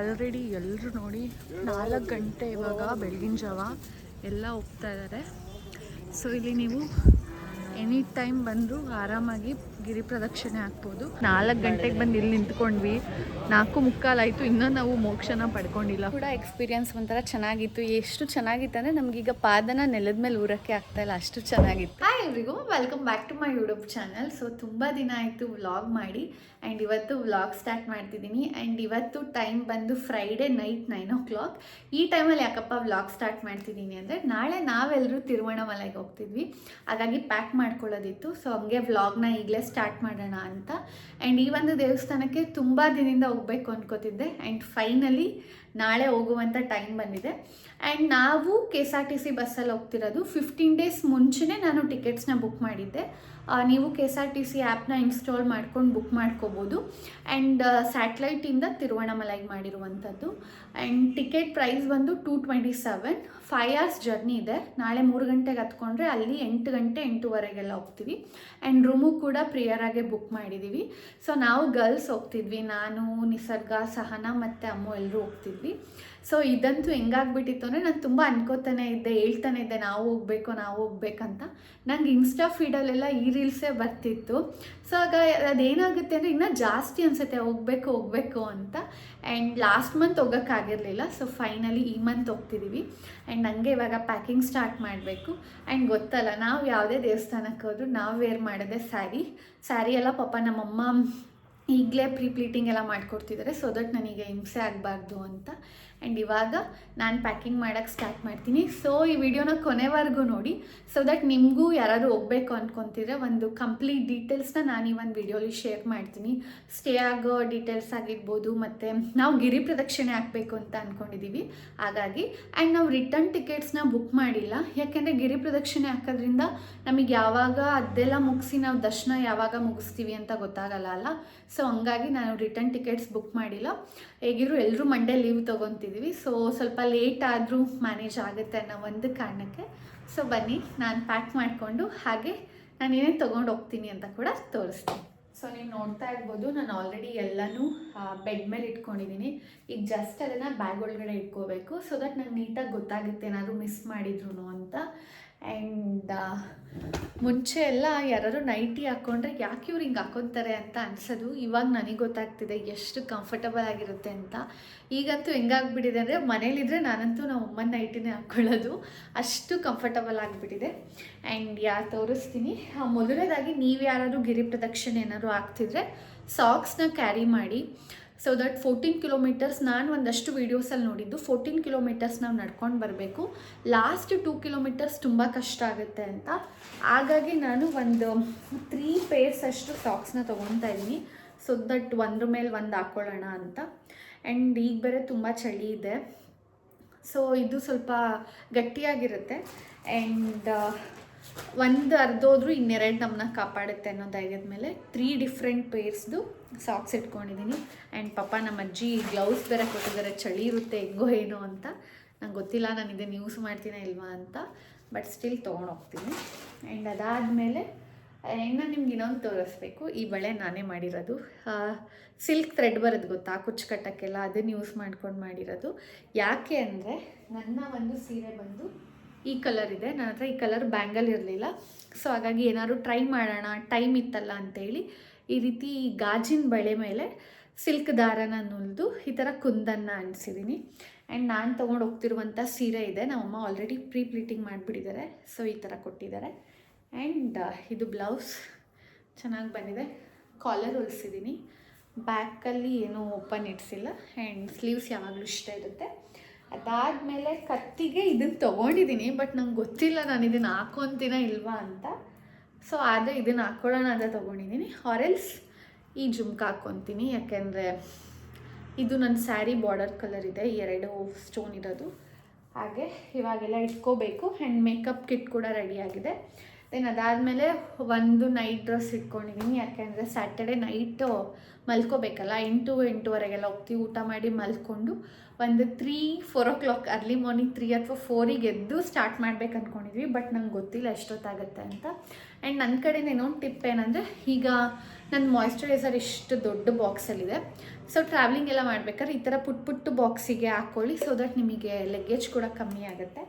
Already ಎಲ್ಲರೂ ನೋಡಿ 4 ಗಂಟೆ ಇವಾಗ ಬೆಳಗಿನ ಜಾವ ಎಲ್ಲ ಹೋಗ್ತಾ ಇದ್ದಾರೆ. ಸೊ ಇಲ್ಲಿ ನೀವು ಎನಿ ಟೈಮ್ ಬಂದು ಆರಾಮಾಗಿ ಗಿರಿ ಪ್ರದಕ್ಷಿಣೆ ಹಾಕ್ಬೋದು. 4 ಗಂಟೆಗೆ ಬಂದು ಇಲ್ಲಿ ನಿಂತ್ಕೊಂಡ್ವಿ, 4:45 ಆಯಿತು, ಇನ್ನೂ ನಾವು ಮೋಕ್ಷನ ಪಡ್ಕೊಂಡಿಲ್ಲ. ಕೂಡ ಎಕ್ಸ್ಪೀರಿಯನ್ಸ್ ಒಂಥರ ಚೆನ್ನಾಗಿತ್ತು. ಎಷ್ಟು ಚೆನ್ನಾಗಿತ್ತು ಅಂದರೆ ನಮಗೀಗ ಪಾದನ ನೆಲದ ಮೇಲೆ ಊರಕ್ಕೆ ಆಗ್ತಾಯಿಲ್ಲ, ಅಷ್ಟು ಚೆನ್ನಾಗಿತ್ತು. ಹಾಯ್ ಎಲ್ರಿಗೂ, welcome back to my YouTube channel. So ತುಂಬ ದಿನ ಆಯಿತು ವ್ಲಾಗ್ ಮಾಡಿ, ಆ್ಯಂಡ್ ಇವತ್ತು ವ್ಲಾಗ್ ಸ್ಟಾರ್ಟ್ ಮಾಡ್ತಿದ್ದೀನಿ. ಆ್ಯಂಡ್ ಇವತ್ತು ಟೈಮ್ ಬಂದು ಫ್ರೈಡೇ ನೈಟ್ 9 o'clock. ಈ ಟೈಮಲ್ಲಿ ಯಾಕಪ್ಪ ವ್ಲಾಗ್ ಸ್ಟಾರ್ಟ್ ಮಾಡ್ತಿದ್ದೀನಿ ಅಂದರೆ ನಾಳೆ ನಾವೆಲ್ಲರೂ ತಿರುವಣ್ಣಾಮಲೈಗೆ ಹೋಗ್ತಿದ್ವಿ, ಹಾಗಾಗಿ ಪ್ಯಾಕ್ ಮಾಡ್ಕೊಳ್ಳೋದಿತ್ತು. ಸೊ ಹಂಗೆ ವ್ಲಾಗ್ನ ಈಗಲೇ ಸ್ಟಾರ್ಟ್ ಮಾಡೋಣ ಅಂತ. ಆ್ಯಂಡ್ ಈ ಒಂದು ದೇವಸ್ಥಾನಕ್ಕೆ ತುಂಬ ದಿನದಿಂದ ಹೋಗಬೇಕು ಅಂದ್ಕೋತಿದ್ದೆ, ಆ್ಯಂಡ್ ಫೈನಲಿ ನಾಳೆ ಹೋಗುವಂಥ ಟೈಮ್ ಬಂದಿದೆ. ಆ್ಯಂಡ್ ನಾವು KSRTC ಬಸ್ಸಲ್ಲಿ ಹೋಗ್ತಿರೋದು. 15 days ಮುಂಚೆನೇ ನಾನು ಟಿಕೆಟ್ಸ್ನ ಬುಕ್ ಮಾಡಿದ್ದೆ. ನೀವು KSRTC ಆ್ಯಪ್ನ ಇನ್ಸ್ಟಾಲ್ ಮಾಡ್ಕೊಂಡು ಬುಕ್ ಮಾಡ್ಕೋಬೋದು. ಆ್ಯಂಡ್ ಸ್ಯಾಟ್ಲೈಟಿಂದ ತಿರುವಣ್ಣಾಮಲೈಗೆ ಮಾಡಿರುವಂಥದ್ದು. ಆ್ಯಂಡ್ ಟಿಕೆಟ್ ಪ್ರೈಸ್ ಬಂದು 227. 5 hours ಜರ್ನಿ ಇದೆ. ನಾಳೆ 3 ಗಂಟೆಗೆ ಹತ್ಕೊಂಡ್ರೆ ಅಲ್ಲಿ 8 ಗಂಟೆ 8:15 ಹೋಗ್ತೀವಿ. ಆ್ಯಂಡ್ ರೂಮು ಕೂಡ ಪ್ರಿಯರಾಗೆ ಬುಕ್ ಮಾಡಿದ್ದೀವಿ. ಸೊ ನಾವು ಗರ್ಲ್ಸ್ ಹೋಗ್ತಿದ್ವಿ, ನಾನು, ನಿಸರ್ಗ, ಸಹನಾ ಮತ್ತು ಅಮ್ಮು ಎಲ್ಲರೂ ಹೋಗ್ತಿದ್ವಿ. ಸೊ ಇದಂತೂ ಹೆಂಗಾಗ್ಬಿಟ್ಟಿತ್ತು ಅಂದರೆ ನಾನು ತುಂಬ ಹೇಳ್ತಾನೆ ಇದ್ದೆ ನಾವು ಹೋಗ್ಬೇಕಂತ. ನಂಗೆ ಇನ್ಸ್ಟಾ ಫೀಡಲ್ಲೆಲ್ಲ ಈ ರೀಲ್ಸೇ ಬರ್ತಿತ್ತು. ಸೊ ಆಗ ಅದೇನಾಗುತ್ತೆ ಅಂದರೆ ಇನ್ನೂ ಜಾಸ್ತಿ ಅನಿಸುತ್ತೆ ಹೋಗಬೇಕು ಅಂತ. ಆ್ಯಂಡ್ ಲಾಸ್ಟ್ ಮಂತ್ ಹೋಗೋಕ್ಕಾಗಿರಲಿಲ್ಲ. ಸೊ ಫೈನಲಿ ಈ ಮಂತ್ ಹೋಗ್ತಿದ್ದೀವಿ. ಆ್ಯಂಡ್ ಹಂಗೆ ಇವಾಗ ಪ್ಯಾಕಿಂಗ್ ಸ್ಟಾರ್ಟ್ ಮಾಡಬೇಕು. ಆ್ಯಂಡ್ ಗೊತ್ತಲ್ಲ, ನಾವು ಯಾವುದೇ ದೇವಸ್ಥಾನಕ್ಕೆ ಹೋದ್ರು ನಾವು ವೇರ್ ಮಾಡೋದೇ ಸ್ಯಾರಿ ಎಲ್ಲ ಪಾಪ ನಮ್ಮಮ್ಮ ಈಗಲೇ ಪ್ಲೀಟಿಂಗ್ ಎಲ್ಲ ಮಾಡಿಕೊಡ್ತಿದ್ದಾರೆ, ಸೊ ದಟ್ ನನಗೆ ಹಿಂಸೆ ಆಗಬಾರ್ದು ಅಂತ. ಆ್ಯಂಡ್ ಇವಾಗ ನಾನು ಪ್ಯಾಕಿಂಗ್ ಮಾಡೋಕ್ಕೆ ಸ್ಟಾರ್ಟ್ ಮಾಡ್ತೀನಿ. ಸೊ ಈ ವಿಡಿಯೋನ ಕೊನೆವರೆಗೂ ನೋಡಿ, ಸೊ ದಟ್ ನಿಮಗೂ ಯಾರಾದರೂ ಹೋಗಬೇಕು ಅಂದ್ಕೊತಿದ್ರೆ ಒಂದು ಕಂಪ್ಲೀಟ್ ಡೀಟೇಲ್ಸ್ನ ನಾನು ಈ ಒಂದು ವಿಡಿಯೋಲಿ ಶೇರ್ ಮಾಡ್ತೀನಿ. ಸ್ಟೇ ಆಗೋ ಡೀಟೇಲ್ಸ್ ಆಗಿರ್ಬೋದು, ಮತ್ತು ನಾವು ಗಿರಿ ಪ್ರದಕ್ಷಿಣೆ ಹಾಕಬೇಕು ಅಂತ ಅಂದ್ಕೊಂಡಿದ್ದೀವಿ ಹಾಗಾಗಿ. ಆ್ಯಂಡ್ ನಾವು ರಿಟರ್ನ್ ಟಿಕೆಟ್ಸ್ನ ಬುಕ್ ಮಾಡಿಲ್ಲ, ಯಾಕೆಂದರೆ ಗಿರಿ ಪ್ರದಕ್ಷಿಣೆ ಹಾಕೋದ್ರಿಂದ ನಮಗೆ ಯಾವಾಗ ಅದೆಲ್ಲ ಮುಗಿಸಿ ನಾವು ದರ್ಶನ ಯಾವಾಗ ಮುಗಿಸ್ತೀವಿ ಅಂತ ಗೊತ್ತಾಗಲ್ಲ ಅಲ್ಲ. ಸೊ ಹಂಗಾಗಿ ನಾನು ರಿಟರ್ನ್ ಟಿಕೆಟ್ಸ್ ಬುಕ್ ಮಾಡಿಲ್ಲ. ಹೇಗಿದ್ರು ಎಲ್ಲರೂ ಮಂಡೇ ಲೀವ್ ತೊಗೊತಿದ್ದೀವಿ, ಸೊ ಸ್ವಲ್ಪ ಲೇಟ್ ಆದರೂ ಮ್ಯಾನೇಜ್ ಆಗುತ್ತೆ ಅನ್ನೋ ಒಂದು ಕಾರಣಕ್ಕೆ. ಸೊ ಬನ್ನಿ, ನಾನು ಪ್ಯಾಕ್ ಮಾಡಿಕೊಂಡು ಹಾಗೆ ನಾನು ಏನೇನು ತೊಗೊಂಡು ಹೋಗ್ತೀನಿ ಅಂತ ಕೂಡ ತೋರಿಸ್ತೀನಿ. ಸೊ ನೀವು ನೋಡ್ತಾ ಇರ್ಬೋದು, ನಾನು ಆಲ್ರೆಡಿ ಎಲ್ಲನೂ ಬೆಡ್ ಮೇಲೆ ಇಟ್ಕೊಂಡಿದ್ದೀನಿ. ಈಗ ಜಸ್ಟ್ ಅದನ್ನು ಬ್ಯಾಗ್ ಒಳಗಡೆ ಇಟ್ಕೋಬೇಕು, ಸೊ ದಟ್ ನಂಗೆ ನೀಟಾಗಿ ಗೊತ್ತಾಗುತ್ತೆ ಏನಾದರೂ ಮಿಸ್ ಮಾಡಿದ್ರು ಅಂತ. ಆ್ಯಂಡ್ ಮುಂಚೆ ಎಲ್ಲ ಯಾರಾದ್ರು ನೈಟಿ ಹಾಕ್ಕೊಂಡ್ರೆ ಯಾಕೆ ಇವ್ರು ಹಿಂಗೆ ಹಾಕ್ಕೊತಾರೆ ಅಂತ ಅನ್ಸೋದು. ಇವಾಗ ನನಗೆ ಗೊತ್ತಾಗ್ತಿದೆ ಎಷ್ಟು ಕಂಫರ್ಟಬಲ್ ಆಗಿರುತ್ತೆ ಅಂತ. ಈಗಂತೂ ಹೆಂಗಾಗ್ಬಿಟ್ಟಿದೆ ಅಂದರೆ ಮನೇಲಿದ್ದರೆ ನಾನಂತೂ ನಮ್ಮ ಅಮ್ಮನ ನೈಟಿನೇ ಹಾಕ್ಕೊಳ್ಳೋದು, ಅಷ್ಟು ಕಂಫರ್ಟಬಲ್ ಆಗಿಬಿಟ್ಟಿದೆ. ಆ್ಯಂಡ್ ತೋರಿಸ್ತೀನಿ. ಮೊದಲನೇದಾಗಿ ನೀವು ಯಾರಾದರೂ ಗಿರಿ ಪ್ರದಕ್ಷಿಣೆ ಏನಾದ್ರು ಆಗ್ತಿದ್ರೆ ಸಾಕ್ಸ್ನ ಕ್ಯಾರಿ ಮಾಡಿ. ಸೊ ದಟ್ 14 kilometers, ನಾನು ಒಂದಷ್ಟು ವೀಡಿಯೋಸಲ್ಲಿ ನೋಡಿದ್ದು 14 kilometers ನಾವು ನಡ್ಕೊಂಡು ಬರಬೇಕು. ಲಾಸ್ಟ್ 2 kilometers ತುಂಬ ಕಷ್ಟ ಆಗುತ್ತೆ ಅಂತ. ಹಾಗಾಗಿ ನಾನು ಒಂದು 3 pairs ಅಷ್ಟು ಸಾಕ್ಸ್ನ ತೊಗೊತಾ ಇದ್ದೀನಿ, ಸೊ ದಟ್ ಒಂದ್ರ ಮೇಲೆ ಒಂದು ಹಾಕ್ಕೊಳ್ಳೋಣ ಅಂತ. ಆ್ಯಂಡ್ ಈಗ ಬೇರೆ ತುಂಬ ಚಳಿ ಇದೆ, ಸೊ ಇದು ಸ್ವಲ್ಪ ಗಟ್ಟಿಯಾಗಿರುತ್ತೆ. ಆ್ಯಂಡ್ ಒಂದು ಅರ್ಧೋದ್ರೂ ಇನ್ನೆರಡು ನಮ್ಮನ್ನ ಕಾಪಾಡುತ್ತೆ ಅನ್ನೋ ಧೈರ್ಯದ ಮೇಲೆ 3 different pairsದು ಸಾಕ್ಸ್ ಇಟ್ಕೊಂಡಿದ್ದೀನಿ. ಆ್ಯಂಡ್ ಪಾಪ ನಮ್ಮ ಅಜ್ಜಿ ಗ್ಲೌಸ್ ಬೇರೆ ಕೊಟ್ಟಿದ್ದಾರೆ, ಚಳಿ ಇರುತ್ತೆ ಹೆಂಗೋ ಏನೋ ಅಂತ. ನಂಗೆ ಗೊತ್ತಿಲ್ಲ ನಾನು ಇದನ್ನು ಯೂಸ್ ಮಾಡ್ತೀನಾ ಇಲ್ವಾ ಅಂತ, ಬಟ್ ಸ್ಟಿಲ್ ತೊಗೊಂಡೋಗ್ತೀನಿ. ಆ್ಯಂಡ್ ಅದಾದಮೇಲೆ ಇನ್ನು ನಿಮ್ಗೆ ಇನ್ನೊಂದು ತೋರಿಸ್ಬೇಕು. ಈ ಬಳೆ ನಾನೇ ಮಾಡಿರೋದು, ಸಿಲ್ಕ್ ಥ್ರೆಡ್ ಬರೋದು ಗೊತ್ತಾ, ಕುಚ್ಚು ಕಟ್ಟೋಕ್ಕೆಲ್ಲ, ಅದನ್ನು ಯೂಸ್ ಮಾಡ್ಕೊಂಡು ಮಾಡಿರೋದು. ಯಾಕೆ ಅಂದರೆ ನನ್ನ ಒಂದು ಸೀರೆ ಬಂದು ಈ ಕಲರ್ ಇದೆ, ನನ್ನ ಹತ್ರ ಈ ಕಲರ್ ಬ್ಯಾಂಗಲ್ ಇರಲಿಲ್ಲ. ಸೊ ಹಾಗಾಗಿ ಏನಾದ್ರು ಟ್ರೈ ಮಾಡೋಣ, ಟೈಮ್ ಇತ್ತಲ್ಲ ಅಂತೇಳಿ ಈ ರೀತಿ ಗಾಜಿನ ಬಳೆ ಮೇಲೆ ಸಿಲ್ಕ್ ದಾರನ ನುಲಿದು ಈ ಥರ ಕುಂದನ್ನು ಅಂಟಿಸಿದ್ದೀನಿ. ಆ್ಯಂಡ್ ನಾನು ತೊಗೊಂಡು ಹೋಗ್ತಿರುವಂಥ ಸೀರೆ ಇದೆ, ನಮ್ಮಮ್ಮ ಆಲ್ರೆಡಿ ಪ್ಲೀಟಿಂಗ್ ಮಾಡಿಬಿಟ್ಟಿದ್ದಾರೆ, ಸೊ ಈ ಥರ ಕೊಟ್ಟಿದ್ದಾರೆ. ಆ್ಯಂಡ್ ಇದು ಬ್ಲೌಸ್ ಚೆನ್ನಾಗಿ ಬಂದಿದೆ, ಕಾಲರ್ ಹೊಲಿಸಿದ್ದೀನಿ, ಬ್ಯಾಕಲ್ಲಿ ಏನೂ ಓಪನ್ ಇಡ್ಸಿಲ್ಲ. ಆ್ಯಂಡ್ ಸ್ಲೀವ್ಸ್ ಯಾವಾಗಲೂ ಇಷ್ಟ ಇರುತ್ತೆ. ಅದಾದಮೇಲೆ ಕತ್ತಿಗೆ ಇದನ್ನು ತೊಗೊಂಡಿದ್ದೀನಿ, ಬಟ್ ನಂಗೆ ಗೊತ್ತಿಲ್ಲ ನಾನು ಇದನ್ನು ಹಾಕ್ಕೊತೀನ ಇಲ್ವಾ ಅಂತ. ಸೊ ಆದರೆ ಇದನ್ನು ಹಾಕ್ಕೊಳ್ಳೋಣ ಅಂತ ತೊಗೊಂಡಿದ್ದೀನಿ. ಆರೆಲ್ಸ್ ಈ ಜುಮ್ಕ ಹಾಕ್ಕೊತೀನಿ, ಯಾಕೆಂದರೆ ಇದು ನನ್ನ ಸ್ಯಾರಿ ಬಾರ್ಡರ್ ಕಲರ್ ಇದೆ, 2 ಸ್ಟೋನ್ ಇರೋದು. ಹಾಗೆ ಇವಾಗೆಲ್ಲ ಇಟ್ಕೋಬೇಕು. ಆ್ಯಂಡ್ ಮೇಕಪ್ ಕಿಟ್ ಕೂಡ ರೆಡಿಯಾಗಿದೆ. ದೆನ್ ಅದಾದಮೇಲೆ ಒಂದು ನೈಟ್ ಡ್ರೆಸ್ ಇಟ್ಕೊಂಡಿದ್ದೀನಿ, ಯಾಕೆಂದರೆ ಸ್ಯಾಟರ್ಡೆ ನೈಟು ಮಲ್ಕೋಬೇಕಲ್ಲ, 8-8:15 ಹೋಗ್ತೀವಿ. ಊಟ ಮಾಡಿ ಮಲ್ಕೊಂಡು ಒಂದು 3-4 o'clock ಅರ್ಲಿ ಮಾರ್ನಿಂಗ್ 3 ಅಥವಾ 4ಗೆ ಎದ್ದು ಸ್ಟಾರ್ಟ್ ಮಾಡ್ಬೇಕು ಅಂದ್ಕೊಂಡಿದ್ವಿ, ಬಟ್ ನಂಗೆ ಗೊತ್ತಿಲ್ಲ ಎಷ್ಟೊತ್ತಾಗುತ್ತೆ ಅಂತ. ಆ್ಯಂಡ್ ನನ್ನ ಕಡೆಯಿಂದ ಇನ್ನೊಂದು ಟಿಪ್ ಏನಂದರೆ, ಈಗ ನನ್ನ ಮಾಯ್ಶ್ಚರೈಸರ್ ಇಷ್ಟು ದೊಡ್ಡ ಬಾಕ್ಸಲ್ಲಿದೆ, ಸೊ ಟ್ರಾವೆಲಿಂಗ್ ಎಲ್ಲ ಮಾಡ್ಬೇಕಾದ್ರೆ ಈ ಥರ ಪುಟ್ಟು ಬಾಕ್ಸಿಗೆ ಹಾಕ್ಕೊಳ್ಳಿ, ಸೊ ದಟ್ ನಿಮಗೆ ಲಗೇಜ್ ಕೂಡ ಕಮ್ಮಿ ಆಗುತ್ತೆ.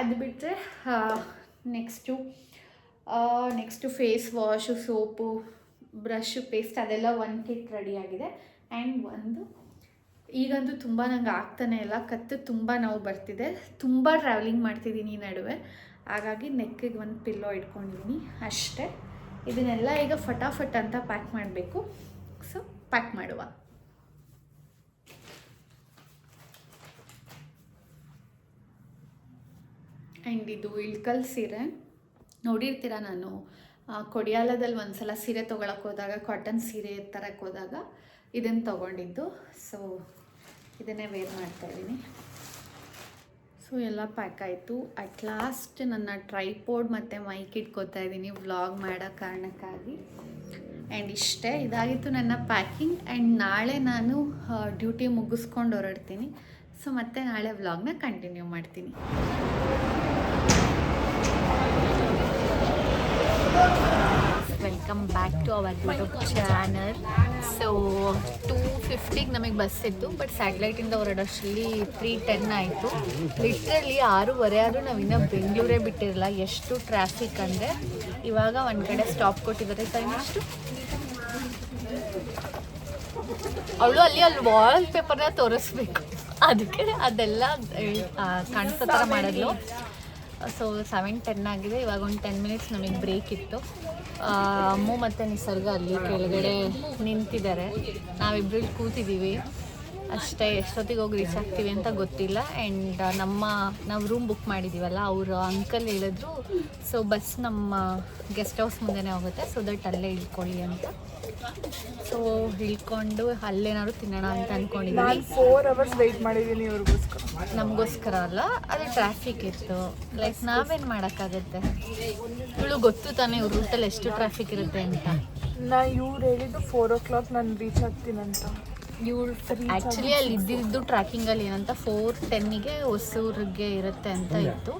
ಅದು ಬಿಟ್ಟರೆ next face wash, soap, brush, paste ಅದೆಲ್ಲ 1 ಕಿಟ್ ರೆಡಿಯಾಗಿದೆ. ಆ್ಯಂಡ್ ಈಗಂತೂ ತುಂಬ ನಂಗೆ ಆಗ್ತಾನೆ ಇಲ್ಲ, ಕತ್ತು ತುಂಬ ನೋವು ಬರ್ತಿದೆ, ತುಂಬ ಟ್ರಾವೆಲಿಂಗ್ ಮಾಡ್ತಿದ್ದೀನಿ ಈ ನಡುವೆ, ಹಾಗಾಗಿ ನೆಕ್ಕಿಗೆ ಒಂದು ಪಿಲ್ಲೋ ಇಟ್ಕೊಂಡಿದ್ದೀನಿ ಅಷ್ಟೇ. ಇದನ್ನೆಲ್ಲ ಈಗ ಫಟಾಫಟ್ ಅಂತ ಪ್ಯಾಕ್ ಮಾಡಬೇಕು. ಸೊ ಪ್ಯಾಕ್ ಮಾಡುವ. ಆ್ಯಂಡ್ ಇದು ಇಳ್ಕಲ್ ಸೀರೆ ನೋಡಿರ್ತೀರ, ನಾನು ಕೊಡಿಯಾಲದಲ್ಲಿ ಒಂದ್ಸಲ ಸೀರೆ ತೊಗೊಳಕ್ಕೆ ಹೋದಾಗ, ಕಾಟನ್ ಸೀರೆ ತರಕ್ಕೆ ಹೋದಾಗ ಇದನ್ನು ತೊಗೊಂಡಿದ್ದು. ಸೊ ಇದನ್ನೇ ವೇರ್ ಮಾಡ್ತಾಯಿದ್ದೀನಿ. ಸೊ ಎಲ್ಲ ಪ್ಯಾಕ್ ಆಯಿತು. ಅಟ್ ಲಾಸ್ಟ್ ನನ್ನ ಟ್ರೈಪೋಡ್ ಮತ್ತು ಮೈಕ್ ಇಟ್ಕೋತಾ ಇದ್ದೀನಿ ವ್ಲಾಗ್ ಮಾಡೋ ಕಾರಣಕ್ಕಾಗಿ. ಆ್ಯಂಡ್ ಇಷ್ಟೇ, ಇದಾಗಿತ್ತು ನನ್ನ ಪ್ಯಾಕಿಂಗ್. ಆ್ಯಂಡ್ ನಾಳೆ ನಾನು ಡ್ಯೂಟಿ ಮುಗಿಸ್ಕೊಂಡು ಹೊರಡ್ತೀನಿ. ಸೊ ಮತ್ತೆ ನಾಳೆ ವ್ಲಾಗ್ನ ಕಂಟಿನ್ಯೂ ಮಾಡ್ತೀನಿ. Welcome back to our YouTube channel. So 2:50ಗೆ ನಮಗೆ ಬಸ್ ಇತ್ತು, ಬಟ್ ಸ್ಯಾಟಲೈಟಿಂದ ಹೊರಡೋಷ್ಟರಲ್ಲಿ 3:10 ಆಯಿತು. ಲಿಟ್ರಲಿ 6:30 ಆದರೂ ನಾವು ಇನ್ನೂ ಬೆಂಗಳೂರೇ ಬಿಟ್ಟಿರಲ್ಲ. ಎಷ್ಟು ಟ್ರಾಫಿಕ್ ಅಂದರೆ, ಇವಾಗ ಒಂದು ಕಡೆ ಸ್ಟಾಪ್ ಕೊಟ್ಟಿದ್ದಾರೆ. ಟೈಮ್ ಎಷ್ಟು? ಅವಳು ಅಲ್ಲಿ ವಾಲ್ ಪೇಪರ್ನ ತೋರಿಸ್ಬೇಕು, ಅದಕ್ಕೆ ಅದೆಲ್ಲ ಕಾಣಿಸೋ ಥರ ಮಾಡಿದ್ಲು. ಸೊ 7:10 ಆಗಿದೆ. ಇವಾಗ ಒಂದು 10 ಮಿನಿಟ್ಸ್ ನಮಗೆ ಬ್ರೇಕ್ ಇತ್ತು. ಅಮ್ಮು ಮತ್ತು ನಿಸರ್ಗ ಅಲ್ಲಿ ಕೆಳಗಡೆ ನಿಂತಿದ್ದಾರೆ, ನಾವಿಬ್ಬರು ಕೂತಿದ್ದೀವಿ ಅಷ್ಟೇ. ಎಷ್ಟೊತ್ತಿಗೆ ಹೋಗಿ ರೀಚ್ ಆಗ್ತೀವಿ ಅಂತ ಗೊತ್ತಿಲ್ಲ. ಆ್ಯಂಡ್ ನಾವು ರೂಮ್ ಬುಕ್ ಮಾಡಿದ್ದೀವಲ್ಲ, ಅವರು ಅಂಕಲ್ ಹೇಳಿದ್ರು, ಸೊ ಬಸ್ ನಮ್ಮ ಗೆಸ್ಟ್ ಹೌಸ್ ಮುಂದೆನೇ ಹೋಗುತ್ತೆ, ಸೊ ದಟ್ ಅಲ್ಲೇ ಇಳ್ಕೊಳ್ಳಿ ಅಂತ. ಸೊ ಇಳ್ಕೊಂಡು ಅಲ್ಲೇನಾದ್ರು ತಿನ್ನೋಣ ಅಂತ ಅಂದ್ಕೊಂಡಿದ್ದೀನಿ. 4 ಅವರ್ಸ್ ವೆಯ್ಟ್ ಮಾಡಿದ್ದೀನಿ ಇವ್ರಿಗೋಸ್ಕರ. ನಮಗೋಸ್ಕರ ಅಲ್ಲ, ಅದು ಟ್ರಾಫಿಕ್ ಇತ್ತು. ಲೈಕ್ ನಾವೇನು ಮಾಡೋಕ್ಕಾಗುತ್ತೆ, ಇವಳು ಗೊತ್ತು ತಾನೇ ಇವ್ರ ರೂಟಲ್ಲಿ ಎಷ್ಟು ಟ್ರಾಫಿಕ್ ಇರುತ್ತೆ ಅಂತ. ಇವ್ರು ಹೇಳಿದ್ದು 4 o'clock ನಾನು ರೀಚ್ ಆಗ್ತೀನಂತ. ಇವಳು ಆ್ಯಕ್ಚುಲಿ ಅಲ್ಲಿ ಇದ್ದಿದ್ದು ಟ್ರ್ಯಾಕಿಂಗಲ್ಲಿ ಏನಂತ 4:10ಗೆ ಹೊಸೂರಿಗೆ ಇರುತ್ತೆ ಅಂತ ಇತ್ತು.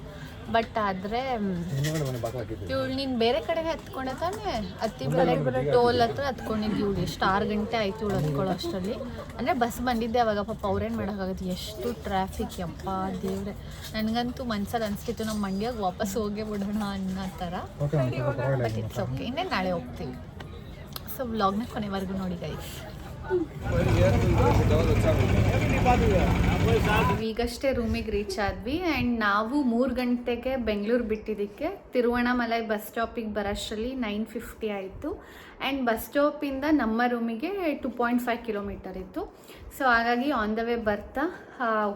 ಬಟ್ ಆದರೆ ಇವಳು ನೀನು ಬೇರೆ ಕಡೆಗೆ ಹತ್ಕೊಂಡೆ ತಾನೇ, ಬೆಲೆ ಟೋಲ್ ಹತ್ರ ಹತ್ಕೊಂಡಿದ್ದು. ಇವಳು ಎಷ್ಟು 6 ಗಂಟೆ ಆಯಿತು ಇವಳು ಹತ್ಕೊಳ್ಳೋ ಅಷ್ಟರಲ್ಲಿ. ಅಂದರೆ ಬಸ್ ಬಂದಿದ್ದೆ ಅವಾಗ. ಪಾಪ ಅವ್ರೇನು ಮಾಡೋಕ್ಕಾಗುತ್ತೆ, ಎಷ್ಟು ಟ್ರಾಫಿಕ್ ಯಪ್ಪ ದೇವ್ರೆ. ನನಗಂತೂ ಮನ್ಸಲ್ಲಿ ಅನಿಸ್ತಿತ್ತು ನಮ್ಮ ಮಂಡ್ಯಗೆ ವಾಪಸ್ ಹೋಗೇ ಬಿಡೋಣ ಅನ್ನೋ ಥರ. ಬಟ್ ಇಟ್ಸ್ ಓಕೆ, ಇನ್ನೇನು ನಾಳೆ ಹೋಗ್ತೀವಿ. ಸೊ ವ್ಲಾಗ್ನ ಕೊನೆವರೆಗೂ ನೋಡಿ ಗೈಸ್. ಈಗಷ್ಟೇ ರೂಮಿಗೆ ರೀಚ್ ಆದ್ವಿ. ಆ್ಯಂಡ್ ನಾವು 3 ಗಂಟೆಗೆ ಬೆಂಗಳೂರು ಬಿಟ್ಟಿದ್ದಕ್ಕೆ ತಿರುವಣ್ಣಾಮಲೈ ಬಸ್ ಸ್ಟಾಪಿಗೆ ಬರೋಷ್ಟರಲ್ಲಿ 9:50 ಆಯಿತು. ಆ್ಯಂಡ್ ಬಸ್ ಸ್ಟಾಪಿಂದ ನಮ್ಮ ರೂಮಿಗೆ 2.5 ಕಿಲೋಮೀಟರ್ ಇತ್ತು. ಸೊ ಹಾಗಾಗಿ ಆನ್ ದ ವೇ ಬರ್ತಾ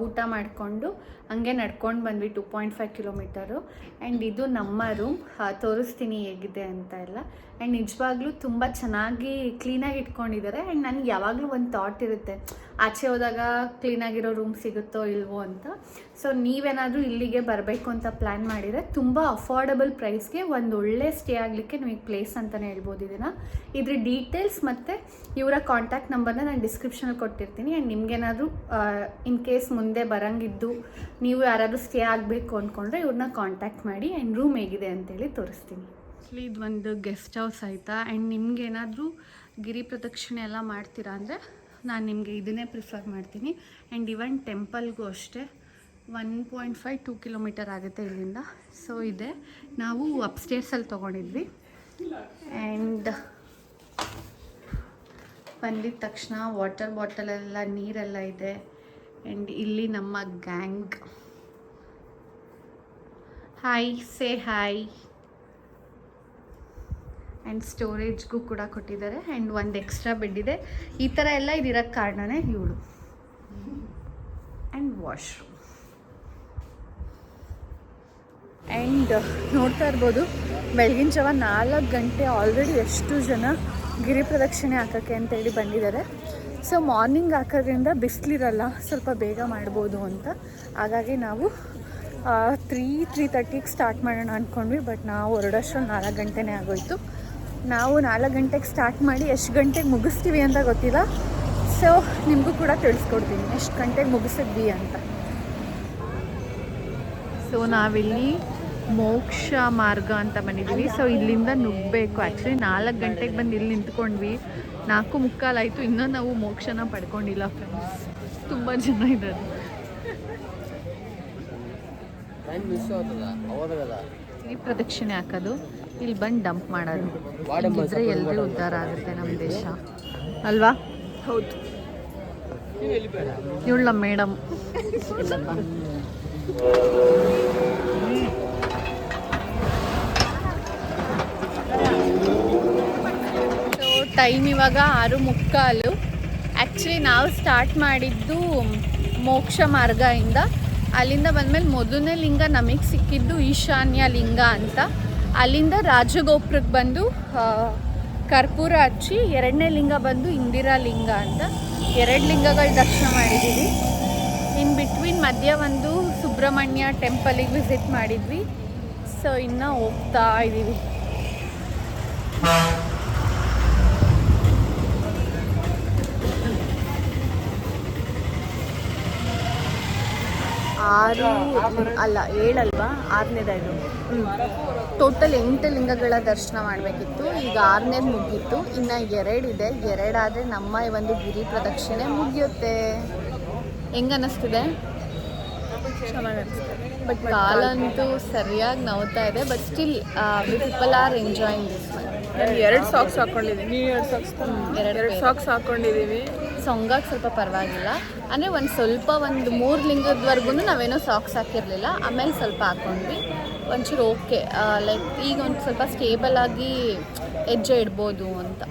ಊಟ ಮಾಡಿಕೊಂಡು ಹಂಗೆ ನಡ್ಕೊಂಡು ಬಂದ್ವಿ 2.5 ಕಿಲೋಮೀಟರು. ಆ್ಯಂಡ್ ಇದು ನಮ್ಮ ರೂಮ್, ತೋರಿಸ್ತೀನಿ ಹೇಗಿದೆ ಅಂತ ಎಲ್ಲ. ಆ್ಯಂಡ್ ನಿಜವಾಗ್ಲೂ ತುಂಬ ಚೆನ್ನಾಗಿ ಕ್ಲೀನಾಗಿ ಇಟ್ಕೊಂಡಿದ್ದಾರೆ. ಆ್ಯಂಡ್ ನನಗೆ ಯಾವಾಗಲೂ ಒಂದು ಥಾಟ್ ಇರುತ್ತೆ, ಆಚೆ ಹೋದಾಗ ಕ್ಲೀನಾಗಿರೋ ರೂಮ್ ಸಿಗುತ್ತೋ ಇಲ್ವೋ ಅಂತ. ಸೊ ನೀವೇನಾದರೂ ಇಲ್ಲಿಗೆ ಬರಬೇಕು ಅಂತ ಪ್ಲ್ಯಾನ್ ಮಾಡಿದರೆ ತುಂಬ ಅಫೋರ್ಡಬಲ್ ಪ್ರೈಸ್ಗೆ ಒಂದು ಒಳ್ಳೆ ಸ್ಟೇ ಆಗಲಿಕ್ಕೆ ನಿಮಗೆ ಪ್ಲೇಸ್ ಅಂತಲೇ ಹೇಳ್ಬೋದು ಇದನ್ನು. ಇದ್ರ ಡೀಟೇಲ್ಸ್ ಮತ್ತು ಇವರ ಕಾಂಟ್ಯಾಕ್ಟ್ ನಂಬರ್ನ ನಾನು ಡಿಸ್ಕ್ರಿಪ್ಷನಲ್ಲಿ ಕೊಟ್ಟಿರ್ತೀನಿ. ಆ್ಯಂಡ್ ನಿಮಗೇನಾದರೂ ಇನ್ ಕೇಸ್ ಮುಂದೆ ಬರೋಂಗಿದ್ದು ನೀವು ಯಾರಾದರೂ ಸ್ಟೇ ಆಗಬೇಕು ಅಂದ್ಕೊಂಡ್ರೆ ಇವ್ರನ್ನ ಕಾಂಟ್ಯಾಕ್ಟ್ ಮಾಡಿ. ಆ್ಯಂಡ್ ರೂಮ್ ಹೇಗಿದೆ ಅಂತೇಳಿ ತೋರಿಸ್ತೀನಿ. ಆ್ಯಕ್ಚುಲಿ ಇದು ಒಂದು ಗೆಸ್ಟ್ ಹೌಸ್ ಆಯಿತಾ. ಆ್ಯಂಡ್ ನಿಮಗೇನಾದರೂ ಗಿರಿ ಪ್ರದಕ್ಷಿಣೆ ಎಲ್ಲ ಮಾಡ್ತೀರಾ ಅಂದರೆ ನಾನು ನಿಮಗೆ ಇದನ್ನೇ ಪ್ರಿಫರ್ ಮಾಡ್ತೀನಿ. ಆ್ಯಂಡ್ ಇವನ್ ಟೆಂಪಲ್ಗೂ ಅಷ್ಟೇ 1.5-2 ಕಿಲೋಮೀಟರ್ ಆಗುತ್ತೆ ಇಲ್ಲಿಂದ. ಸೊ ಇದೆ, ನಾವು ಅಪ್ಸ್ಟೇರ್ಸಲ್ಲಿ ತೊಗೊಂಡಿದ್ವಿ. ಆ್ಯಂಡ್ ಬಂದಿದ್ದ ತಕ್ಷಣ ವಾಟರ್ ಬಾಟಲೆಲ್ಲ ನೀರೆಲ್ಲ ಇದೆ. ಆ್ಯಂಡ್ ಇಲ್ಲಿ ನಮ್ಮ gang. Hi, say hi. And ಸ್ಟೋರೇಜ್ಗೂ ಕೂಡ ಕೊಟ್ಟಿದ್ದಾರೆ. ಆ್ಯಂಡ್ ಒಂದು ಎಕ್ಸ್ಟ್ರಾ ಬೆಡ್ ಇದೆ. ಈ ಥರ ಎಲ್ಲ ಇದಿರೋಕ್ಕೆ ಕಾರಣನೇ ಇವಳು. And washroom. ಆ್ಯಂಡ್ ನೋಡ್ತಾ ಇರ್ಬೋದು, ಬೆಳಗಿನ ಜಾವ 4 ಗಂಟೆ ಆಲ್ರೆಡಿ ಎಷ್ಟು ಜನ ಗಿರಿ ಪ್ರದಕ್ಷಿಣೆ ಹಾಕೋಕ್ಕೆ ಅಂತೇಳಿ ಬಂದಿದ್ದಾರೆ. ಸೊ ಮಾರ್ನಿಂಗ್ ಹಾಕೋದ್ರಿಂದ ಬಿಸಿಲಿರಲ್ಲ, ಸ್ವಲ್ಪ ಬೇಗ ಮಾಡ್ಬೋದು ಅಂತ. ಹಾಗಾಗಿ ನಾವು 3:30ಗೆ ಸ್ಟಾರ್ಟ್ ಮಾಡೋಣ ಅಂದ್ಕೊಂಡ್ವಿ. ಬಟ್ ನಾವು ಹೊರಡೋಷ್ಟರಲ್ಲಿ 4 ಗಂಟೆನೇ ಆಗೋಯ್ತು. ನಾವು 4 ಗಂಟೆಗೆ ಸ್ಟಾರ್ಟ್ ಮಾಡಿ ಎಷ್ಟು ಗಂಟೆಗೆ ಮುಗಿಸ್ತೀವಿ ಅಂತ ಗೊತ್ತಿಲ್ಲ. ಸೊ ನಿಮಗೂ ಕೂಡ ತಿಳಿಸ್ಕೊಡ್ತೀನಿ ಎಷ್ಟು ಗಂಟೆಗೆ ಮುಗಿಸಿದ್ವಿ ಅಂತ. ಸೊ ನಾವಿಲ್ಲಿ ಮೋಕ್ಷ ಮಾರ್ಗ ಅಂತ ಬಂದಿದ್ದೀವಿ. ಸೊ ಇಲ್ಲಿಂದ ನುಗ್ಗಬೇಕು. ಆ್ಯಕ್ಚುಲಿ 4 ಗಂಟೆಗೆ ಬಂದು ಇಲ್ಲಿ ನಿಂತ್ಕೊಂಡ್ವಿ. 4:45 ಆಯಿತು, ಇನ್ನೂ ನಾವು ಮೋಕ್ಷನ ಪಡ್ಕೊಂಡಿಲ್ಲ ಫ್ರೆಂಡ್ಸ್. ತುಂಬ ಜನ ಇದ್ದಾರೆ. ಗಿರಿ ಪ್ರದಕ್ಷಿಣೆ ಹಾಕೋದು, ಇಲ್ಲಿ ಬಂದು ಡಂಪ್ ಮಾಡೋದು. ಹಿಂಗಿದ್ರೆ ಎಲ್ಲರೂ ಉದ್ಧಾರ ಆಗುತ್ತೆ ನಮ್ಮ ದೇಶ ಅಲ್ವಾ? ಹೌದು. ಇವಳ ಮೇಡಮ್. ಟೈಮ್ ಇವಾಗ 6:45. ಆ್ಯಕ್ಚುಲಿ ನಾವು ಸ್ಟಾರ್ಟ್ ಮಾಡಿದ್ದು ಮೋಕ್ಷ ಮಾರ್ಗದಿಂದ. ಅಲ್ಲಿಂದ ಬಂದಮೇಲೆ ಮೊದಲನೇ ಲಿಂಗ ನಮಗೆ ಸಿಕ್ಕಿದ್ದು ಈಶಾನ್ಯ ಲಿಂಗ ಅಂತ. ಅಲ್ಲಿಂದ ರಾಜಗೋಪುರಕ್ಕೆ ಬಂದು ಕರ್ಪೂರ ಹಚ್ಚಿ, ಎರಡನೇ ಲಿಂಗ ಬಂದು ಇಂದಿರಾ ಲಿಂಗ ಅಂತ 2 ಲಿಂಗಗಳ ದರ್ಶನ ಮಾಡಿದ್ದೀವಿ. ಇನ್ ಬಿಟ್ವೀನ್ ಮಧ್ಯ ಒಂದು ಸುಬ್ರಹ್ಮಣ್ಯ ಟೆಂಪಲಿಗೆ ವಿಸಿಟ್ ಮಾಡಿದ್ವಿ. ಸೊ ಇನ್ನು ಹೋಗ್ತಾ ಇದ್ದೀವಿ. 6 ಅಲ್ಲ 7 ಅಲ್ವಾ? 6ನೇದು. ಟೋಟಲ್ 8 ಲಿಂಗಗಳ ದರ್ಶನ ಮಾಡಬೇಕಿತ್ತು. ಈಗ 6ನೇದು ಮುಗೀತು, ಇನ್ನು 2 ಇದೆ. 2 ಆದರೆ ನಮ್ಮ ಈ ಒಂದು ಗಿರಿ ಪ್ರದಕ್ಷಿಣೆ ಮುಗಿಯುತ್ತೆ. ಹೆಂಗೆ ಅನ್ನಿಸ್ತಿದೆ? ಚೆನ್ನಾಗಿ ಅನಿಸ್ತದೆ. ಬಟ್ ಕಾಲಂತೂ ಸರಿಯಾಗಿ ನೋವ್ತಾ ಇದೆ. But still people are enjoying this one. ನಾನು 2 ಸಾಕ್ಸ್ ಹಾಕ್ಕೊಂಡಿದ್ದೀನಿ. ನೀವು 2 ಸಾಕ್ಸ್? 2 ಸಾಕ್ಸ್ ಹಾಕ್ಕೊಂಡಿದ್ದೀವಿ. ಸೊಂಗಾಗ ಸ್ವಲ್ಪ ಪರವಾಗಿಲ್ಲ. ಅಂದರೆ ಒಂದು 3 ಲಿಂಗದವರೆಗೂ ನಾವೇನೋ ಸಾಕ್ಸ್ ಹಾಕಿರಲಿಲ್ಲ. ಆಮೇಲೆ ಸ್ವಲ್ಪ ಹಾಕ್ಕೊಂಡ್ವಿ. ಒಂಚೂರು ಓಕೆ, ಲೈಕ್ ಈಗ ಒಂದು ಸ್ವಲ್ಪ ಸ್ಟೇಬಲ್ ಆಗಿ ಹೆಜ್ಜೆ ಇಡ್ಬೋದು ಅಂತ.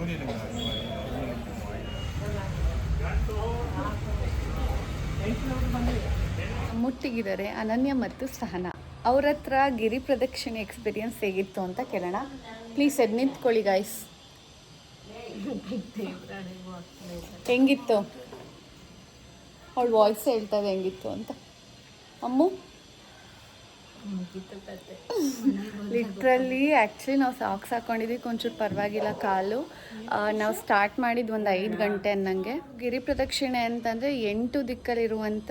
ಮುಟ್ಟಿಗಿದ್ದಾರೆ ಅನನ್ಯ ಮತ್ತು ಸಹನಾ. ಅವ್ರ ಹತ್ರ ಗಿರಿ ಪ್ರದಕ್ಷಿಣೆ ಎಕ್ಸ್ಪೀರಿಯನ್ಸ್ ಹೇಗಿತ್ತು ಅಂತ ಕೇಳೋಣ. ಪ್ಲೀಸ್ ಎದ್ದು ನಿಂತ್ಕೊಳ್ಳಿ ಗಾಯ್ಸ್. ಹೆಂಗಿತ್ತು? ಅವಳ ವಾಯ್ಸ್ ಹೇಳ್ತದೆ ಹೆಂಗಿತ್ತು ಅಂತ. ಅಮ್ಮು ಲಿಟ್ರಲಿ ಆ್ಯಕ್ಚುಲಿ ನಾವು ಸಾಕ್ಸ್ ಹಾಕ್ಕೊಂಡಿದ್ವಿ, ಒಂಚೂರು ಪರವಾಗಿಲ್ಲ ಕಾಲು. ನಾವು ಸ್ಟಾರ್ಟ್ ಮಾಡಿದ್ದು ಒಂದು 5 ಗಂಟೆ ಅನ್ನಂಗೆ. ಗಿರಿ ಪ್ರದಕ್ಷಿಣೆ ಅಂತಂದರೆ 8 ದಿಕ್ಕಲ್ಲಿರುವಂಥ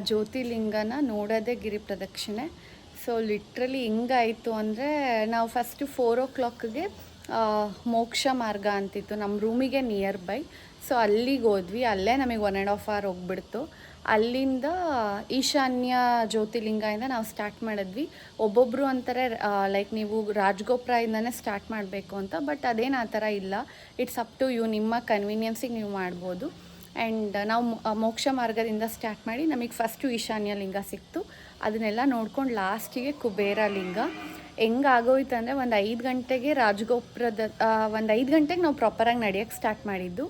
ಜ್ಯೋತಿರ್ಲಿಂಗನ ನೋಡೋದೇ ಗಿರಿ ಪ್ರದಕ್ಷಿಣೆ. ಸೊ ಲಿಟ್ರಲಿ ಹೆಂಗಾಯಿತು ಅಂದರೆ, ನಾವು ಫಸ್ಟು 4 o'clockಗೆ ಮೋಕ್ಷ ಮಾರ್ಗ ಅಂತಿತ್ತು ನಮ್ಮ ರೂಮಿಗೆ ನಿಯರ್ ಬೈ. ಸೊ ಅಲ್ಲಿಗೆ ಹೋದ್ವಿ. ಅಲ್ಲೇ ನಮಗೆ 1.5 hour ಹೋಗ್ಬಿಡ್ತು. ಅಲ್ಲಿಂದ ಈಶಾನ್ಯ ಜ್ಯೋತಿರ್ಲಿಂಗದಿಂದ ನಾವು ಸ್ಟಾರ್ಟ್ ಮಾಡಿದ್ವಿ. ಒಬ್ಬೊಬ್ಬರು ಅಂತಾರೆ ಲೈಕ್ ನೀವು ರಾಜಗೋಪುರದಿಂದನೇ ಸ್ಟಾರ್ಟ್ ಮಾಡಬೇಕು ಅಂತ. ಬಟ್ ಅದೇನು ಆ ಥರ ಇಲ್ಲ. ಇಟ್ಸ್ ಅಪ್ ಟು ಯು, ನಿಮ್ಮ ಕನ್ವೀನಿಯನ್ಸಿಗೆ ನೀವು ಮಾಡ್ಬೋದು. ಆ್ಯಂಡ್ ನಾವು ಮೋಕ್ಷ ಮಾರ್ಗದಿಂದ ಸ್ಟಾರ್ಟ್ ಮಾಡಿ ನಮಗೆ ಫಸ್ಟು ಈಶಾನ್ಯ ಲಿಂಗ ಸಿಕ್ತು. ಅದನ್ನೆಲ್ಲ ನೋಡ್ಕೊಂಡು ಲಾಸ್ಟಿಗೆ ಕುಬೇರ ಲಿಂಗ. ಹೆಂಗಾಗೋಯ್ತು ಅಂದರೆ, ಒಂದು 5 ಗಂಟೆಗೆ ರಾಜಗೋಪುರದ 5 ಗಂಟೆಗೆ ನಾವು ಪ್ರಾಪರಾಗಿ ನಡೆಯೋಕ್ಕೆ ಸ್ಟಾರ್ಟ್ ಮಾಡಿದ್ದು.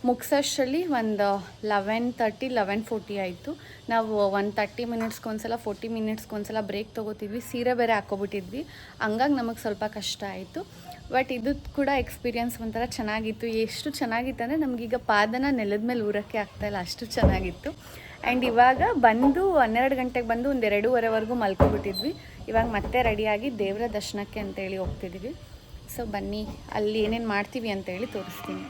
ಮುಗಿಸೋಷ್ಟರಲ್ಲಿ ಒಂದು 11:30 11:40 ಆಯಿತು. ನಾವು 30 ಮಿನಿಟ್ಸ್ಗೊಂದ್ಸಲ 40 ಮಿನಿಟ್ಸ್ಗೊಂದ್ಸಲ ಬ್ರೇಕ್ ತೊಗೋತಿದ್ವಿ. ಸೀರೆ ಬೇರೆ ಹಾಕ್ಕೊಬಿಟ್ಟಿದ್ವಿ, ಹಂಗಾಗಿ ನಮಗೆ ಸ್ವಲ್ಪ ಕಷ್ಟ ಆಯಿತು. ಬಟ್ ಇದು ಕೂಡ ಎಕ್ಸ್ಪೀರಿಯನ್ಸ್ ಒಂಥರ ಚೆನ್ನಾಗಿತ್ತು. ಎಷ್ಟು ಚೆನ್ನಾಗಿತ್ತು ಅಂದರೆ, ನಮಗೀಗ ಪಾದನ ನೆಲದ ಮೇಲೆ ಊರೋಕ್ಕೆ ಆಗ್ತಾಯಿಲ್ಲ, ಅಷ್ಟು ಚೆನ್ನಾಗಿತ್ತು. ಆ್ಯಂಡ್ ಇವಾಗ ಬಂದು 12 ಗಂಟೆಗೆ ಬಂದು ಒಂದು 2:15ವರೆಗೂ ಮಲ್ಕೊಬಿಟ್ಟಿದ್ವಿ. ಇವಾಗ ಮತ್ತೆ ರೆಡಿಯಾಗಿ ದೇವರ ದರ್ಶನಕ್ಕೆ ಅಂತೇಳಿ ಹೋಗ್ತಿದ್ದೀವಿ. ಸೊ ಬನ್ನಿ, ಅಲ್ಲಿ ಏನೇನು ಮಾಡ್ತೀವಿ ಅಂತೇಳಿ ತೋರಿಸ್ತೀನಿ.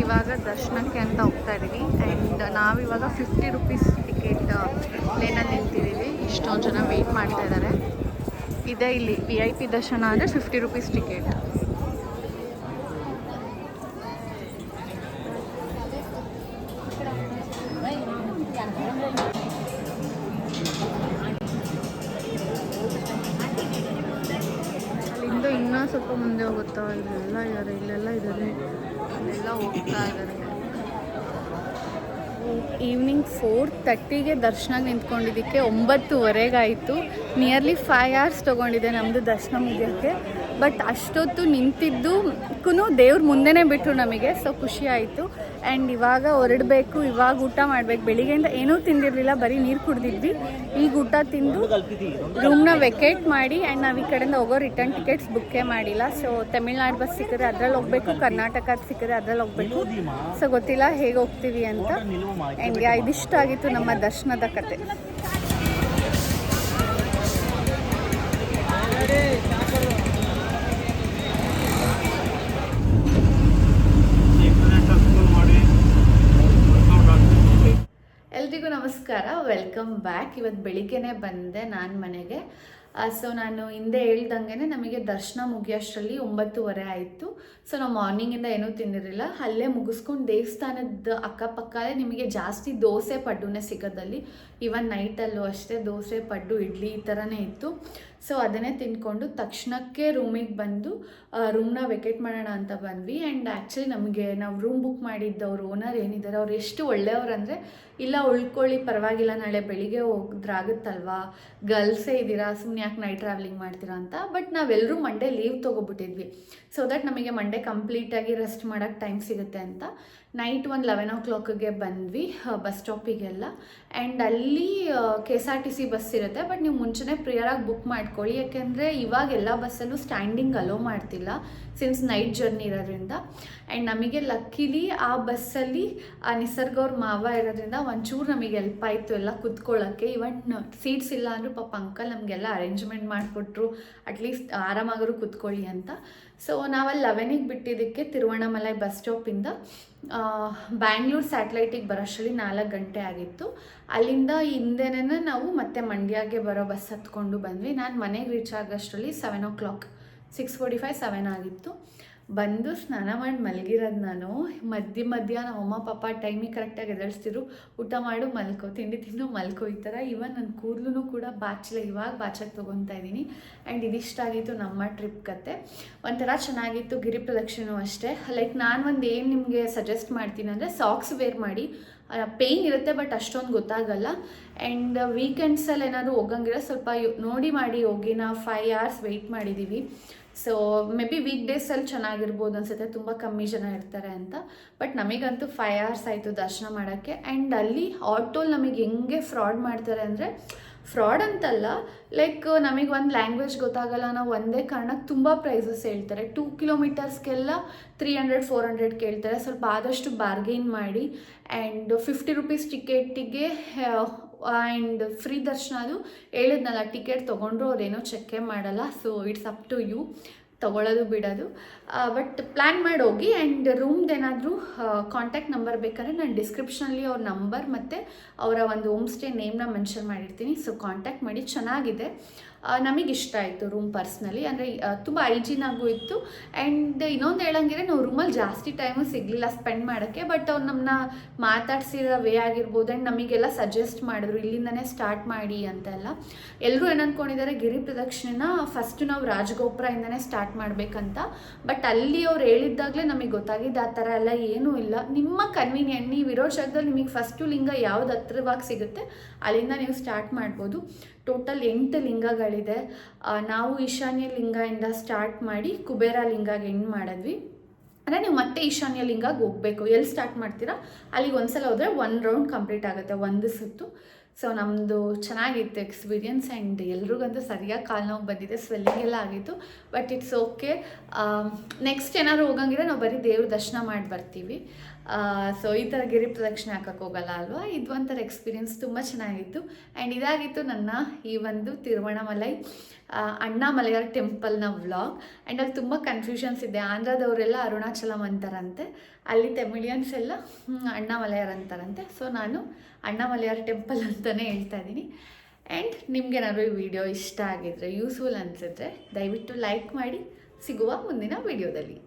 ಇವಾಗ ದರ್ಶನಕ್ಕೆ ಅಂತ ಹೋಗ್ತಾ ಇದ್ದೀವಿ. ಆ್ಯಂಡ್ ನಾವಿವಾಗ 50 ರೂಪೀಸ್ ಟಿಕೆಟ್ ಲೇನಲ್ಲಿ ನಿಂತಿದ್ದೀವಿ. ಇಷ್ಟೊಂದು ಜನ ವೆಯ್ಟ್ ಮಾಡ್ತಾ ಇದ್ದಾರೆ. ಇದೇ ಇಲ್ಲಿ VIP ದರ್ಶನ ಅಂದರೆ 50 ರೂಪೀಸ್ ಟಿಕೆಟ್. ಅಲ್ಲಿಂದ ಇನ್ನೂ ಸ್ವಲ್ಪ ಮುಂದೆ ಹೋಗುತ್ತಾ, ಇಲ್ಲೆಲ್ಲ ಇದ್ದಾರೆ, ಇಲ್ಲೆಲ್ಲ ಅಲ್ಲೆಲ್ಲ ಹೋಗ್ತಾ ಇದ್ದಾರೆ. ಈವ್ನಿಂಗ್ 4:30ಗೆ ದರ್ಶನ ನಿಂತ್ಕೊಂಡಿದ್ದಕ್ಕೆ 9:15 ಆಯಿತು. ನಿಯರ್ಲಿ 5 hours ತೊಗೊಂಡಿದೆ ನಮ್ಮದು ದರ್ಶನ ಮುಗಿಯೋಕ್ಕೆ. ಬಟ್ ಅಷ್ಟೊತ್ತು ನಿಂತಿದ್ದಕ್ಕೂ ದೇವ್ರ ಮುಂದೆನೇ ಬಿಟ್ಟರು ನಮಗೆ. ಸೊ ಖುಷಿ ಆಯಿತು. ಆ್ಯಂಡ್ ಇವಾಗ ಹೊರಡಬೇಕು. ಇವಾಗ ಊಟ ಮಾಡಬೇಕು. ಬೆಳಿಗ್ಗೆಯಿಂದ ಏನೂ ತಿಂದಿರಲಿಲ್ಲ, ಬರೀ ನೀರು ಕುಡಿದಿದ್ವಿ. ಈಗ ಊಟ ತಿಂದು ರೂಮ್ನ ವೆಕೇಟ್ ಮಾಡಿ, ಆ್ಯಂಡ್ ನಾವು ಈ ಕಡೆಯಿಂದ ಹೋಗೋ ರಿಟರ್ನ್ ಟಿಕೆಟ್ಸ್ ಬುಕ್ಕೇ ಮಾಡಿಲ್ಲ. ಸೊ ತಮಿಳ್ನಾಡು ಬಸ್ ಸಿಕ್ಕಿದ್ರೆ ಅದ್ರಲ್ಲಿ ಹೋಗಬೇಕು, ಕರ್ನಾಟಕದ ಸಿಕ್ಕಿದ್ರೆ ಅದ್ರಲ್ಲಿ ಹೋಗಬೇಕು. ಸೊ ಗೊತ್ತಿಲ್ಲ ಹೇಗೆ ಹೋಗ್ತೀವಿ ಅಂತ. ಆ್ಯಂಡ್ ಇದಿಷ್ಟ ಆಗಿತ್ತು ನಮ್ಮ ದರ್ಶನದ ಕತೆ. ಎಲ್ರಿಗೂ ನಮಸ್ಕಾರ, ವೆಲ್ಕಮ್ ಬ್ಯಾಕ್. ಇವತ್ತು ಬೆಳಿಗ್ಗೆನೇ ಬಂದೆ ನಾನು ಮನೆಗೆ. ಸೊ ನಾನು ಹಿಂದೆ ಹೇಳ್ದಂಗೆ ನಮಗೆ ದರ್ಶನ ಮುಗಿಯೋಷ್ಟರಲ್ಲಿ 9:30 ಆಯಿತು. ಸೊ ನಾವು ಮಾರ್ನಿಂಗಿಂದ ಏನೂ ತಿಂದಿರಲಿಲ್ಲ. ಅಲ್ಲೇ ಮುಗಿಸ್ಕೊಂಡು ದೇವಸ್ಥಾನದ ಅಕ್ಕಪಕ್ಕಲೇ ನಿಮಗೆ ಜಾಸ್ತಿ ದೋಸೆ ಪಡ್ಡುನೇ ಸಿಗೋದಲ್ಲಿ. ಈವನ್ ನೈಟಲ್ಲೂ ಅಷ್ಟೇ ದೋಸೆ ಪಡ್ಡು ಇಡ್ಲಿ ಈ ಥರನೇ ಇತ್ತು. ಸೊ ಅದನ್ನೇ ತಿಂದ್ಕೊಂಡು ತಕ್ಷಣಕ್ಕೆ ರೂಮಿಗೆ ಬಂದು ರೂಮ್ನ ವೆಕೇಟ್ ಮಾಡೋಣ ಅಂತ ಬಂದ್ವಿ. ಆ್ಯಂಡ್ ಆ್ಯಕ್ಚುಲಿ ನಮಗೆ ನಾವು ರೂಮ್ ಬುಕ್ ಮಾಡಿದ್ದವ್ರು ಓನರ್ ಏನಿದ್ದಾರೆ ಅವ್ರು ಎಷ್ಟು ಒಳ್ಳೆಯವ್ರು ಅಂದರೆ, ಇಲ್ಲ ಉಳ್ಕೊಳ್ಳಿ ಪರವಾಗಿಲ್ಲ, ನಾಳೆ ಬೆಳಿಗ್ಗೆ ಹೋಗಿದ್ರಾಗುತ್ತಲ್ವಾ, ಗರ್ಲ್ಸೇ ಇದ್ದೀರಾ, ಸುಮ್ಮನೆ ಯಾಕೆ ನೈಟ್ ಟ್ರಾವೆಲಿಂಗ್ ಮಾಡ್ತೀರಾ ಅಂತ. ಬಟ್ ನಾವೆಲ್ಲರೂ ಮಂಡೇ ಲೀವ್ ತೊಗೊಬಿಟ್ಟಿದ್ವಿ, ಸೊ ದಟ್ ನಮಗೆ ಮಂಡೇ ಕಂಪ್ಲೀಟಾಗಿ ರೆಸ್ಟ್ ಮಾಡೋಕ್ಕೆ ಟೈಮ್ ಸಿಗುತ್ತೆ ಅಂತ. ನೈಟ್ ಒಂದು 11 o'clockಗೆ ಬಂದ್ವಿ ಬಸ್ ಸ್ಟಾಪಿಗೆಲ್ಲ. ಆ್ಯಂಡ್ ಅಲ್ಲಿ KSRTC ಬಸ್ ಇರುತ್ತೆ, ಬಟ್ ನೀವು ಮುಂಚೆನೇ ಪ್ರಿಯರಾಗಿ ಬುಕ್ ಮಾಡ್ಕೊಳ್ಳಿ. ಯಾಕೆಂದರೆ ಇವಾಗ ಎಲ್ಲ ಬಸ್ಸಲ್ಲೂ ಸ್ಟ್ಯಾಂಡಿಂಗ್ ಅಲೋ ಮಾಡ್ತಿಲ್ಲ ಸಿನ್ಸ್ ನೈಟ್ ಜರ್ನಿ ಇರೋದ್ರಿಂದ. ಆ್ಯಂಡ್ ನಮಗೆ ಲಕ್ಕಿಲಿ ಆ ಬಸ್ಸಲ್ಲಿ ಆ ನಿಸರ್ಗ ಅವ್ರ ಮಾವ ಇರೋದ್ರಿಂದ ಒಂಚೂರು ನಮಗೆ ಹೆಲ್ಪ್ ಆಯಿತು ಎಲ್ಲ ಕುತ್ಕೊಳ್ಳೋಕ್ಕೆ. ಇವನ್ ಸೀಟ್ಸ್ ಇಲ್ಲ ಅಂದರೂ ಪಾಪ ಅಂಕಲ್ ನಮಗೆಲ್ಲ ಅರೇಂಜ್ಮೆಂಟ್ ಮಾಡಿಕೊಟ್ರು, ಅಟ್ಲೀಸ್ಟ್ ಆರಾಮಾದರೂ ಕುತ್ಕೊಳ್ಳಿ ಅಂತ. ಸೊ ನಾವಲ್ಲಿ 11ಗೆ ಬಿಟ್ಟಿದ್ದಕ್ಕೆ ತಿರುವಣ್ಣಾಮಲೈ ಬಸ್ ಸ್ಟಾಪಿಂದ ಬ್ಯಾಂಗ್ಳೂರು ಸ್ಯಾಟಲೈಟಿಗೆ ಬರೋಷ್ಟರಲ್ಲಿ 4 ಗಂಟೆ ಆಗಿತ್ತು. ಅಲ್ಲಿಂದ ಹಿಂದೆನೇ ನಾವು ಮತ್ತೆ ಮಂಡ್ಯಗೆ ಬರೋ ಬಸ್ ಹತ್ಕೊಂಡು ಬಂದ್ವಿ. ನಾನು ಮನೆಗೆ ರೀಚ್ ಆಗೋಷ್ಟರಲ್ಲಿ 7 o'clock, 6:45, 7 ಆಗಿತ್ತು. ಬಂದು ಸ್ನಾನ ಮಾಡಿ ಮಲಗಿರೋದು ನಾನು. ಮಧ್ಯ ನಮ್ಮಮ್ಮ ಪಾಪ ಟೈಮಿಗೆ ಕರೆಕ್ಟಾಗಿ ಎದುರಿಸ್ತಿದ್ರು, ಊಟ ಮಾಡು ಮಲ್ಕೋ, ತಿಂಡಿ ತಿಂದು ಮಲ್ಕೋ ಈ ಥರ. ಇವನ್ ನನ್ನ ಕೂದಲು ಕೂಡ ಇವಾಗ ಬಾಚಕ್ಕೆ ತೊಗೊತಾ ಇದ್ದೀನಿ. ಆ್ಯಂಡ್ ಇದಿಷ್ಟ ಆಗಿತ್ತು ನಮ್ಮ ಟ್ರಿಪ್ ಕತೆ. ಒಂಥರ ಚೆನ್ನಾಗಿತ್ತು. ಗಿರಿ ಪ್ರದಕ್ಷಿಣೆ ಅಷ್ಟೇ. ಲೈಕ್ ನಾನು ಒಂದು ಏನು ನಿಮಗೆ ಸಜೆಸ್ಟ್ ಮಾಡ್ತೀನಿ ಅಂದರೆ, ಸಾಕ್ಸ್ ವೇರ್ ಮಾಡಿ. ಪೇಯ್ನ್ ಇರುತ್ತೆ ಬಟ್ ಅಷ್ಟೊಂದು ಗೊತ್ತಾಗಲ್ಲ. ಆ್ಯಂಡ್ ವೀಕೆಂಡ್ಸಲ್ಲಿ ಏನಾದರೂ ಹೋಗಂಗಿರೋ ಸ್ವಲ್ಪ ನೋಡಿ ಮಾಡಿ ಹೋಗಿ. ನಾವು 5 hours ವೆಯ್ಟ್ ಮಾಡಿದ್ದೀವಿ. ಸೊ ಮೇ ಬಿ ವೀಕ್ ಡೇಸಲ್ಲಿ ಚೆನ್ನಾಗಿರ್ಬೋದು ಅನಿಸುತ್ತೆ, ತುಂಬ ಕಮ್ಮಿ ಜನ ಇರ್ತಾರೆ ಅಂತ. ಬಟ್ ನಮಗಂತೂ 5 hours ಆಯಿತು ದರ್ಶನ ಮಾಡೋಕ್ಕೆ. ಆ್ಯಂಡ್ ಅಲ್ಲಿ ಆಟೋಲ್ಲಿ ನಮಗೆ ಹೆಂಗೆ ಫ್ರಾಡ್ ಮಾಡ್ತಾರೆ ಅಂದರೆ, ಫ್ರಾಡ್ ಅಂತಲ್ಲ, ಲೈಕ್ ನಮಗೆ ಒಂದು ಲ್ಯಾಂಗ್ವೇಜ್ ಗೊತ್ತಾಗಲ್ಲ, ನಾವು ಒಂದೇ ಕಾರಣಕ್ಕೆ ತುಂಬ ಪ್ರೈಸಸ್ ಹೇಳ್ತಾರೆ. 2 kilometersಗೆಲ್ಲ 300-400 ಕೇಳ್ತಾರೆ. ಸ್ವಲ್ಪ ಆದಷ್ಟು ಬಾರ್ಗೇನ್ ಮಾಡಿ. ಆ್ಯಂಡ್ 50 rupees ಟಿಕೆಟಿಗೆ ಆ್ಯಂಡ್ ಫ್ರೀ ದರ್ಶನ. ಅದು ಹೇಳಿದ್ನಲ್ಲ, ಟಿಕೆಟ್ ತೊಗೊಂಡ್ರು ಅವ್ರೇನೋ ಚೆಕ್ಕೇ ಮಾಡಲ್ಲ. So it's up to you, ತೊಗೊಳ್ಳೋದು ಬಿಡೋದು. ಬಟ್ ಪ್ಲ್ಯಾನ್ ಮಾಡಿ ಹೋಗಿ. ಆ್ಯಂಡ್ ರೂಮ್ದೇನಾದರೂ ಕಾಂಟ್ಯಾಕ್ಟ್ ನಂಬರ್ ಬೇಕಾದ್ರೆ ನಾನು ಡಿಸ್ಕ್ರಿಪ್ಷನಲ್ಲಿ ಅವ್ರ ನಂಬರ್ ಮತ್ತು ಅವರ ಒಂದು ಹೋಮ್ ಸ್ಟೇ ನೇಮ್ನ ಮೆನ್ಷನ್ ಮಾಡಿರ್ತೀನಿ. ಸೊ ಕಾಂಟ್ಯಾಕ್ಟ್ ಮಾಡಿ. ಚೆನ್ನಾಗಿದೆ, ನಮಗೆ ಇಷ್ಟ ಆಯಿತು ರೂಮ್ ಪರ್ಸ್ನಲಿ. ಅಂದರೆ ತುಂಬ ಹೈಜೀನಾಗೂ ಇತ್ತು. ಆ್ಯಂಡ್ ಇನ್ನೊಂದು ಹೇಳಂಗಿದ್ರೆ, ನಾವು ರೂಮಲ್ಲಿ ಜಾಸ್ತಿ ಟೈಮು ಸಿಗಲಿಲ್ಲ ಸ್ಪೆಂಡ್ ಮಾಡೋಕ್ಕೆ. ಬಟ್ ಅವ್ರು ನಮ್ಮನ್ನ ಮಾತಾಡ್ಸಿರೋ ವೇ ಆಗಿರ್ಬೋದು, ಆ್ಯಂಡ್ ನಮಗೆಲ್ಲ ಸಜೆಸ್ಟ್ ಮಾಡಿದ್ರು ಇಲ್ಲಿಂದನೇ ಸ್ಟಾರ್ಟ್ ಮಾಡಿ ಅಂತೆಲ್ಲ. ಎಲ್ಲರೂ ಏನು ಅಂದ್ಕೊಂಡಿದ್ದಾರೆ, ಗಿರಿ ಪ್ರದಕ್ಷಿಣೆನ ಫಸ್ಟು ನಾವು ರಾಜಗೋಪುರದಿಂದನೇ ಸ್ಟಾರ್ಟ್ ಮಾಡಬೇಕಂತ. ಬಟ್ ಅಲ್ಲಿ ಅವ್ರು ಹೇಳಿದ್ದಾಗಲೇ ನಮಗೆ ಗೊತ್ತಾಗಿದ್ದು ಆ ಥರ ಎಲ್ಲ ಏನೂ ಇಲ್ಲ. ನಿಮ್ಮ ಕನ್ವೀನಿಯಂಟ್, ನೀವು ಇರೋ ಜಾಗದಲ್ಲಿ ನಿಮಗೆ ಫಸ್ಟು ಲಿಂಗ ಯಾವ್ದು ಹತ್ರವಾಗಿ ಸಿಗುತ್ತೆ ಅಲ್ಲಿಂದ ನೀವು ಸ್ಟಾರ್ಟ್ ಮಾಡ್ಬೋದು. ಟೋಟಲ್ 8 ಲಿಂಗಗಳಿದೆ. ನಾವು ಈಶಾನ್ಯ ಲಿಂಗದಿಂದ ಸ್ಟಾರ್ಟ್ ಮಾಡಿ ಕುಬೇರ ಲಿಂಗಗೆ ಎಂಡ್ ಮಾಡಿದ್ವಿ. ಅಂದರೆ ನೀವು ಮತ್ತೆ ಈಶಾನ್ಯ ಲಿಂಗಗೆ ಹೋಗಬೇಕು. ಎಲ್ಲಿ ಸ್ಟಾರ್ಟ್ ಮಾಡ್ತೀರಾ ಅಲ್ಲಿಗೆ ಒಂದ್ಸಲ ಹೋದರೆ 1 round ಕಂಪ್ಲೀಟ್ ಆಗುತ್ತೆ, 1 ಸುತ್ತು. ಸೊ ನಮ್ಮದು ಚೆನ್ನಾಗಿತ್ತು ಎಕ್ಸ್ಪೀರಿಯನ್ಸ್. ಆ್ಯಂಡ್ ಎಲ್ರಿಗಂತೂ ಸರಿಯಾಗಿ ಕಾಲು ನೋವು ಬಂದಿದೆ, ಸ್ವೆಲ್ಲಿಂಗ್ ಎಲ್ಲ ಆಗಿತ್ತು. But it's okay. ನೆಕ್ಸ್ಟ್ ಏನಾದ್ರು ಹೋಗಂಗಿದ್ರೆ ನಾವು ಬರೀ ದೇವ್ರ ದರ್ಶನ ಮಾಡಿ ಬರ್ತೀವಿ. ಸೊ ಈ ಥರ ಗಿರಿ ಪ್ರದಕ್ಷಿಣೆ ಹಾಕಕ್ಕೆ ಹೋಗಲ್ಲ ಅಲ್ವಾ. ಇದು ಒಂಥರ ಎಕ್ಸ್ಪೀರಿಯನ್ಸ್, ತುಂಬ ಚೆನ್ನಾಗಿತ್ತು. ಆ್ಯಂಡ್ ಇದಾಗಿತ್ತು ನನ್ನ ಈ ಒಂದು ತಿರುವಣ್ಣಾಮಲೈ ಅಣ್ಣಾಮಲೈಯಾರ್ ಟೆಂಪಲ್ನ ವ್ಲಾಗ್. ಆ್ಯಂಡ್ ಅಲ್ಲಿ ತುಂಬ ಕನ್ಫ್ಯೂಷನ್ಸ್ ಇದೆ. ಆಂಧ್ರದವರೆಲ್ಲ ಅರುಣಾಚಲಂ ಅಂತಾರಂತೆ, ಅಲ್ಲಿ ತಮಿಳಿಯನ್ಸ್ ಎಲ್ಲ ಅಣ್ಣಾಮಲೈಯಾರ್ ಅಂತಾರಂತೆ. ಸೊ ನಾನು ಅಣ್ಣಾಮಲೈಯಾರ್ ಟೆಂಪಲ್ ಅಂತಲೇ ಹೇಳ್ತಾ ಇದ್ದೀನಿ. ಆ್ಯಂಡ್ ನಿಮ್ಗೇನಾದ್ರು ಈ ವಿಡಿಯೋ ಇಷ್ಟ ಆಗಿದ್ರೆ, ಯೂಸ್ಫುಲ್ ಅನಿಸಿದ್ರೆ ದಯವಿಟ್ಟು ಲೈಕ್ ಮಾಡಿ. ಸಿಗುವ ಮುಂದಿನ ವಿಡಿಯೋದಲ್ಲಿ.